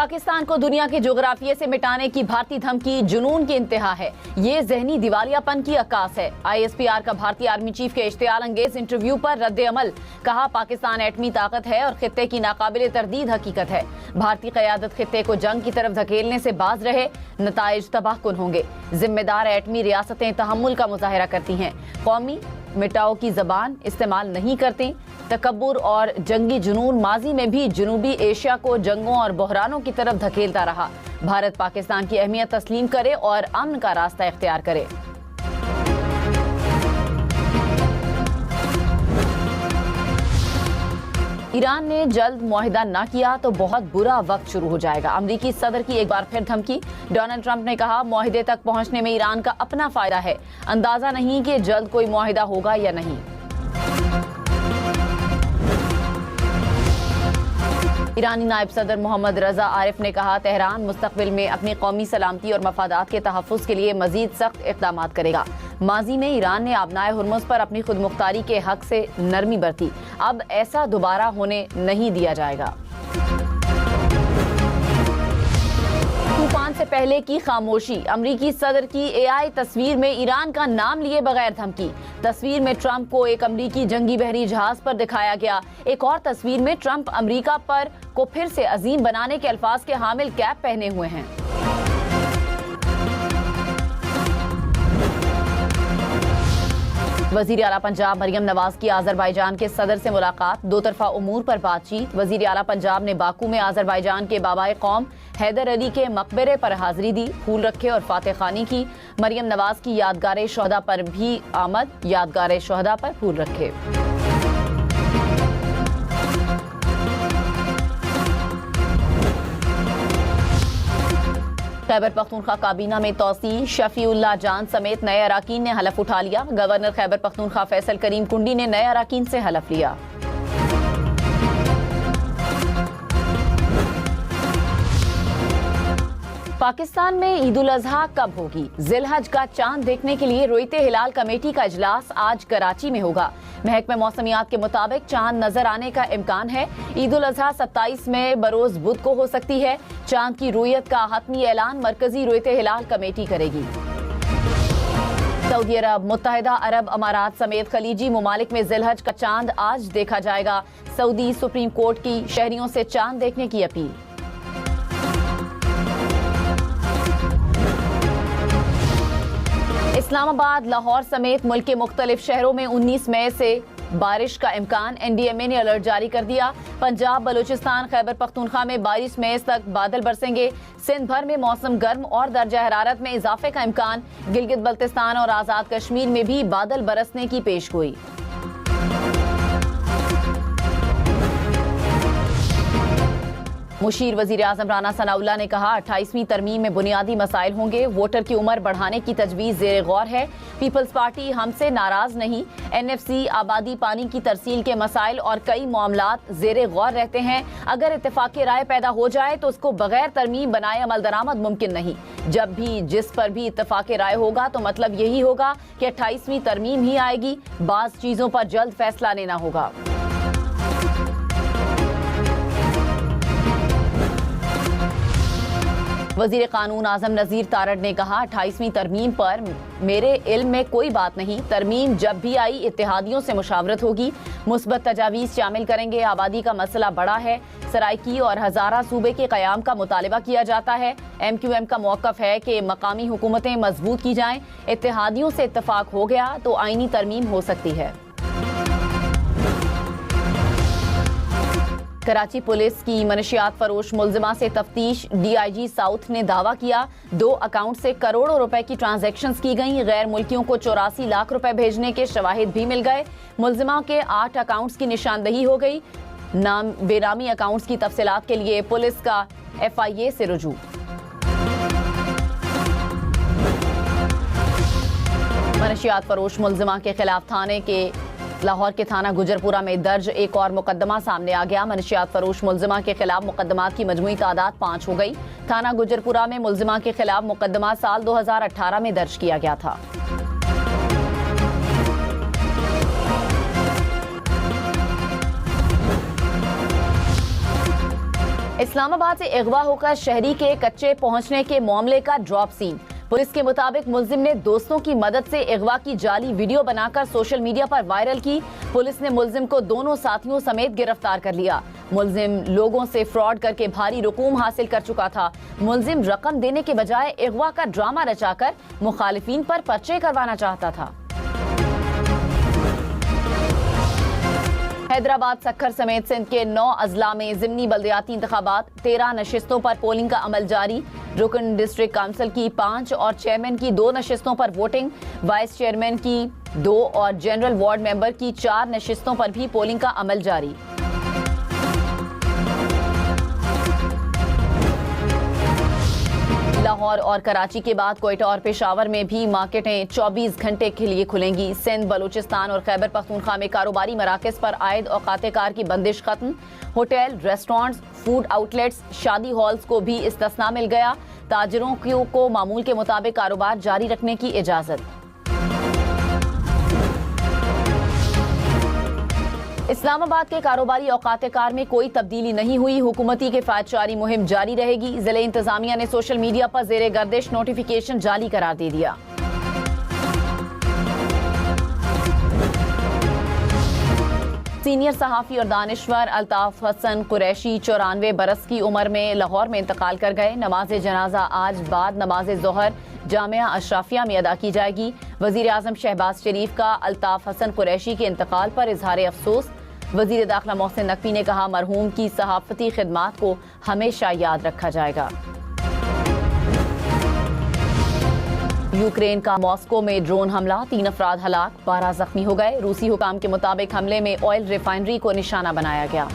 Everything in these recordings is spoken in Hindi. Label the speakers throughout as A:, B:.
A: पाकिस्तान को दुनिया के जोग्राफिये से मिटाने की भारतीय धमकी जुनून की इंतहा है। ये जहनी दिवालियापन की अक्कास है। ISPR का भारतीय आर्मी चीफ के इश्तियाल अंगेज इंटरव्यू पर रद्द अमल। कहा, पाकिस्तान एटमी ताकत है और खित्ते की नाकाबिले तरदीद हकीकत है। भारतीय क़यादत खित्ते को जंग की तरफ धकेलने से बाज रहे, नताइज तबाहकुन होंगे। जिम्मेदार एटमी रियासतें तहम्मुल का मुजाहिरा करती हैं। कौमी मिटाओ की जबान इस्तेमाल नहीं करते। तकब्बुर और जंगी जुनून माजी में भी जनूबी एशिया को जंगों और बहरानों की तरफ धकेलता रहा। भारत पाकिस्तान की अहमियत तस्लीम करे और अमन का रास्ता इख्तियार करे। ईरान ने जल्द मुआहिदा न किया तो बहुत बुरा वक्त शुरू हो जाएगा। अमरीकी सदर की एक बार फिर धमकी। डोनाल्ड ट्रंप ने कहा, मुआहिदे तक पहुंचने में ईरान का अपना फायदा है। अंदाजा नहीं कि जल्द कोई मुआहिदा होगा या नहीं। ईरानी नायब सदर मोहम्मद रजा आरिफ ने कहा, तेहरान मुस्तकबिल में अपनी कौमी सलामती और मफादात के तहफ़्फ़ुज़ के लिए मजीद सख्त इक़दामात करेगा। माजी में ईरान ने आबनाए हुर्मुज़ पर अपनी खुद मुख्तारी के हक से नरमी बरती। अब ऐसा दोबारा होने नहीं दिया जाएगा। तूफान से पहले की खामोशी। अमरीकी सदर की AI तस्वीर में ईरान का नाम लिए बगैर धमकी। तस्वीर में ट्रंप को एक अमरीकी जंगी बहरी जहाज पर दिखाया गया। एक और तस्वीर में ट्रंप अमरीका पर को फिर से अजीम बनाने के अल्फाज के हामिल कैप पहने हुए हैं। वजीर आला पंजाब मरियम नवाज की आज़रबाईजान के सदर से मुलाकात। दो तरफा उमूर पर बातचीत। वजीर आला पंजाब ने बाकू में आज़रबाईजान के बाबाए कौम हैदर अली के मकबरे पर हाजिरी दी, फूल रखे और फातह खानी की। मरियम नवाज की यादगार शोहदा पर भी आमद, यादगार शोहदा पर फूल रखे। खैबर पख्तूनख्वा काबीना में तौसी। शफीउल्लाह जान समेत नए अराकीन ने हलफ उठा लिया। गवर्नर खैबर पख्तूनख्वा फैसल करीम कुंडी ने नए अराकीन से हलफ लिया। पाकिस्तान में ईद उल अजहा कब होगी? जिलहज का चांद देखने के लिए रोइते हिलाल कमेटी का इजलास आज कराची में होगा। महकमे मौसमियात के मुताबिक चांद नजर आने का इम्कान है। ईद उल अजहा 27 में बरोज बुध को हो सकती है। चांद की रुयत का हतमी ऐलान मरकजी रोइते हिलाल कमेटी करेगी। सऊदी अरब, मुत्तहिदा अरब अमारात समेत खलीजी मुमालिक में जिलहज का चांद आज देखा जाएगा। सऊदी सुप्रीम कोर्ट की शहरियों से चांद देखने की अपील। इस्लामाबाद, लाहौर समेत मुल्क के मुख्तलिफ शहरों में 19 मई से बारिश का इम्कान। NDMA ने अलर्ट जारी कर दिया। पंजाब, बलूचिस्तान, खैबर पख्तूनख्वा में 22 मई तक बादल बरसेंगे। सिंध भर में मौसम गर्म और दर्जा हरारत में इजाफे का इम्कान। गिलगित बल्तिस्तान और आज़ाद कश्मीर में भी बादल बरसने की पेशगोई। मुशीर वजीर आज़म राना सनाउल्लाह ने कहा, 28वीं तरमीम में बुनियादी मसाइल होंगे। वोटर की उम्र बढ़ाने की तजवीज़ ज़ेरे गौर है। पीपल्स पार्टी हमसे नाराज नहीं। NFC, आबादी, पानी की तरसील के मसाइल और कई मामलात ज़ेरे गौर रहते हैं। अगर इत्तेफाक़ी राय पैदा हो जाए तो उसको बगैर तरमीम बनाए अमल दरामद मुमकिन नहीं। जब भी जिस पर भी इत्तेफाक़ी राय होगा तो मतलब यही होगा कि 28वीं तरमीम ही आएगी। बाज़ चीज़ों पर जल्द फैसला लेना होगा। वजीर कानून आजम नज़ीर तारड़ ने कहा, 28वीं तरमीम पर मेरे इल्म में कोई बात नहीं। तरमीम जब भी आई इत्तेहादियों से मुशावरत होगी। मुस्बत तजावीज़ शामिल करेंगे। आबादी का मसला बड़ा है। सराइकी और हज़ारा सूबे के क़याम का मुतालबा किया जाता है। MQM का मौक़िफ़ है कि मकामी हुकूमतें मजबूत की जाएं। इत्तेहादियों से इत्तफाक हो गया तो आईनी तरमीम हो सकती है। कराची पुलिस की मनशियात फरोश मुलजिमा से तफ्तीश। DIG साउथ ने दावा किया, 2 अकाउंट से करोड़ों रुपए की ट्रांजैक्शंस की गई। गैर मुल्कियों को 84 लाख रुपए भेजने के शवाहिद भी मिल गए। मुलजिमा के 8 अकाउंट्स की निशानदही हो गई। बेनामी अकाउंट्स की तफसीलात के लिए पुलिस का FIA से रुजू। मनशियात फरोश मुलजिमा के खिलाफ थाने के लाहौर के थाना गुजरपुरा में दर्ज एक और मुकदमा सामने आ गया। मनशियात फरोश मुलजिमा के खिलाफ मुकदमात की मजमूई तादाद 5 हो गई। थाना गुजरपुरा में मुलजिमा के खिलाफ मुकदमा साल 2018 में दर्ज किया गया था। इस्लामाबाद से अगवा होकर शहरी के कच्चे पहुंचने के मामले का ड्रॉप सीन। पुलिस के मुताबिक मुलजिम ने दोस्तों की मदद से अगवा की जाली वीडियो बनाकर सोशल मीडिया पर वायरल की। पुलिस ने मुलजिम को दोनों साथियों समेत गिरफ्तार कर लिया। मुलजिम लोगों से फ्रॉड करके भारी रकूम हासिल कर चुका था। मुलजिम रकम देने के बजाय अगवा का ड्रामा रचाकर मुखालिफिन पर पर्चे करवाना चाहता था। हैदराबाद, सक्खर समेत सिंध के 9 अजला में जिमनी बल्दियाती इंतखाबात, 13 नशिस्तों पर पोलिंग का अमल जारी। रुकन डिस्ट्रिक्ट काउंसिल की 5 और चेयरमैन की 2 नशिस्तों पर वोटिंग। वाइस चेयरमैन की 2 और जनरल वार्ड मेंबर की 4 नशिस्तों पर भी पोलिंग का अमल जारी। लाहौर और कराची के बाद कोयटा और पेशावर में भी मार्केटें 24 घंटे के लिए खुलेंगी। सिंध, बलूचिस्तान और खैबर पख्तूनख्वा में कारोबारी मराकज पर आयद औकात कार की बंदिश खत्म। होटल, रेस्टोरेंट्स, फूड आउटलेट्स, शादी हॉल्स को भी इस्तिस्ना मिल गया। ताजिरों को मामूल के मुताबिक कारोबार जारी रखने की इजाजत। इस्लामाबाद के कारोबारी औकात कार में कोई तब्दीली नहीं हुई। हुकूमती किफायतशारी मुहिम जारी रहेगी। जिले इंतजामिया ने सोशल मीडिया पर जेरे गर्दिश नोटिफिकेशन जारी करार दे दिया। सीनियर सहाफ़ी और दानिश्वर अल्ताफ हसन कुरैशी 94 बरस की उम्र में लाहौर में इंतकाल कर गए। नमाज जनाजा आज बाद नमाज ज़ोहर जामिया अशराफिया में अदा की जाएगी। वज़ीर आज़म शहबाज शरीफ का अल्ताफ हसन कुरैशी के इंतकाल पर इजहार अफसोस। वज़ीर दाखिला मोहसिन नकवी ने कहा, मरहूम की सहाफ़ती खिदमात को हमेशा याद रखा जाएगा। यूक्रेन का मॉस्को में ड्रोन हमला, 3 अफराद हलाक, 12 जख्मी हो गए। रूसी हुकाम के मुताबिक हमले में ऑयल रिफाइनरी को निशाना बनाया गया।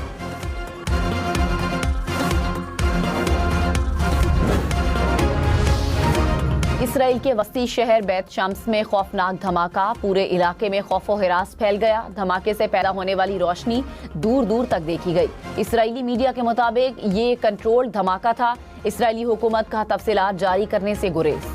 A: इसराइल के वस्ती शहर बैत शम्स में खौफनाक धमाका, पूरे इलाके में खौफो हिरास फैल गया। धमाके से पैदा होने वाली रोशनी दूर दूर तक देखी गई। इसराइली मीडिया के मुताबिक ये कंट्रोल्ड धमाका था। इसराइली हुकूमत का तफसीलात जारी करने से गुरेज।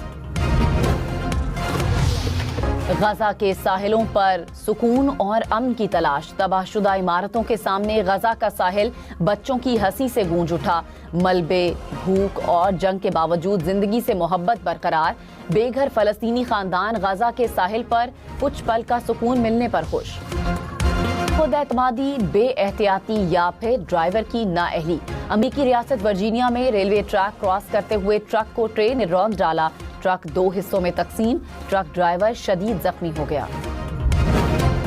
A: गजा के साहिलों पर सुकून और अमन की तलाश, तबाहशुदा इमारतों के सामने गजा का साहिल बच्चों की हंसी से गूंज उठा। मलबे, भूख और जंग के बावजूद जिंदगी से मोहब्बत बरकरार। बेघर फलस्तीनी खानदान गजा के साहिल पर कुछ पल का सुकून मिलने पर खुश। खुद एतमादी, बेएहतियाती या फिर ड्राइवर की नाअहली। अमेरिकी रियासत वर्जीनिया में रेलवे ट्रैक क्रॉस करते हुए ट्रक को ट्रेन ने रौंद डाला। ट्रक 2 हिस्सों में तकसीम, ट्रक ड्राइवर शदीद जख्मी हो गया।